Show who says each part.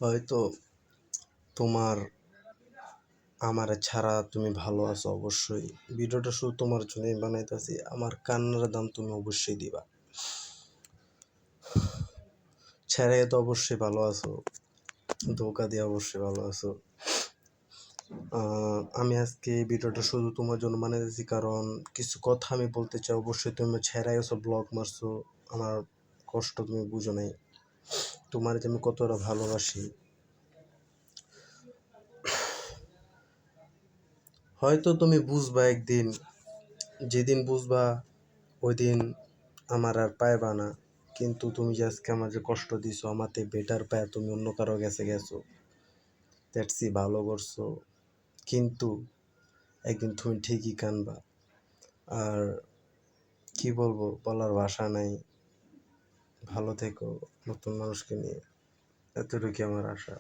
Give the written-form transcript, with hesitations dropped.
Speaker 1: হয়তো তোমার আমারে ছাড়া তুমি ভালো আছো অবশ্যই। ভিডিওটা শুধু তোমার জন্যই বানাইতেছি, আমার কান্নার দাম তুমি অবশ্যই দিবা। ছেড়ে তো অবশ্যই ভালো আছো, ধোকা দিয়ে অবশ্যই ভালো আছো। আমি আজকে এই ভিডিওটা শুধু তোমার জন্য বানাইতেছি, কারণ কিছু কথা আমি বলতে চাই। অবশ্যই তুমি ছেড়ে গেছো, ব্লগ মারছো, আমার কষ্ট তুমি বুঝো নাই। তোমার যে আমি কতটা ভালোবাসি, হয়তো তুমি বুঝবা একদিন। যেদিন বুঝবা ওই দিন আমার আর পাইবা না। কিন্তু তুমি যে আজকে আমার যে কষ্ট দিছো, আমাতে বেটার পায় তুমি অন্য কারো কাছে গেছো, দ্যাটসই ভালো করছো। কিন্তু একদিন তুমি ঠিকই কানবা। আর কি বলবো, বলার ভাষা নাই। ভালো থেকো নতুন মানুষকে নিয়ে, এতটুকু আমার আশা।